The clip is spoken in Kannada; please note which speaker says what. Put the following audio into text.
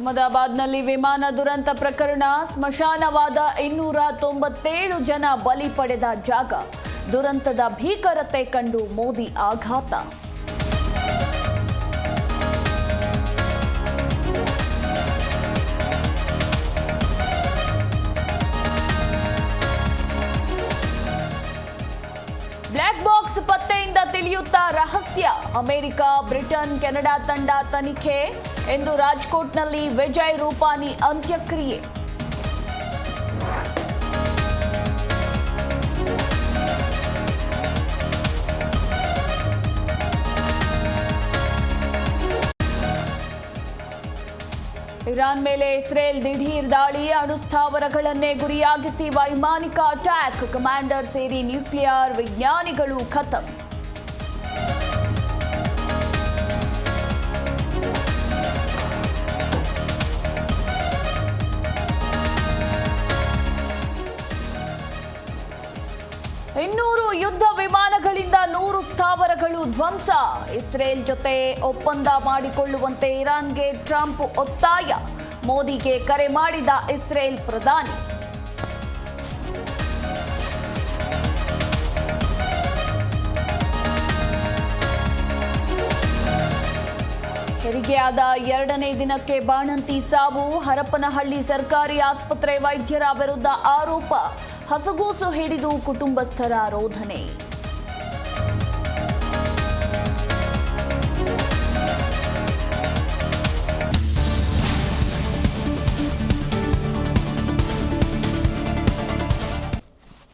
Speaker 1: ಅಹಮದಾಬಾದ್ನಲ್ಲಿ ವಿಮಾನ ದುರಂತ ಪ್ರಕರಣ ಸ್ಮಶಾನವಾದ 297 ಜನ ಬಲಿ ಪಡೆದ ಜಾಗ. ದುರಂತದ ಭೀಕರತೆ ಕಂಡು ಮೋದಿ ಆಘಾತ. ಬ್ಲ್ಯಾಕ್ ಬಾಕ್ಸ್ ಪತ್ತೆಯಿಂದ ತಿಳಿಯುತ್ತಾ ರಹಸ್ಯ. ಅಮೆರಿಕ, ಬ್ರಿಟನ್, ಕೆನಡಾ ತಂಡ ತನಿಖೆ. ಎಂದು ರಾಜ್ಕೋಟ್ನಲ್ಲಿ ವಿಜಯ್ ರೂಪಾನಿ ಅಂತ್ಯಕ್ರಿಯೆ. ಇರಾನ್ ಮೇಲೆ ಇಸ್ರೇಲ್ ದಿಢೀರ್ ದಾಳಿ. ಅಣುಸ್ಥಾವರಗಳನ್ನೇ ಗುರಿಯಾಗಿಸಿ ವೈಮಾನಿಕ ಅಟ್ಯಾಕ್. ಕಮಾಂಡರ್ ಸೇರಿ ನ್ಯೂಕ್ಲಿಯರ್ ವಿಜ್ಞಾನಿಗಳು ಖತಮ್. ಇನ್ನೂರು ಯುದ್ಧ ವಿಮಾನಗಳಿಂದ 100 ಸ್ಥಾವರಗಳು ಧ್ವಂಸ. ಇಸ್ರೇಲ್ ಜೊತೆ ಒಪ್ಪಂದ ಮಾಡಿಕೊಳ್ಳುವಂತೆ ಇರಾನ್ಗೆ ಟ್ರಂಪ್ ಒತ್ತಾಯ. ಮೋದಿಗೆ ಕರೆ ಮಾಡಿದ ಇಸ್ರೇಲ್ ಪ್ರಧಾನಿ. ಹೆರಿಗೆಯಾದ 2ನೇ ದಿನಕ್ಕೆ ಬಾಣಂತಿ ಸಾವು. ಹರಪನಹಳ್ಳಿ ಸರ್ಕಾರಿ ಆಸ್ಪತ್ರೆ ವೈದ್ಯರ ವಿರುದ್ಧ ಆರೋಪ. ಹಸಗೂಸು ಹಿಡಿದು ಕುಟುಂಬಸ್ಥರ ರೋಧನೆ.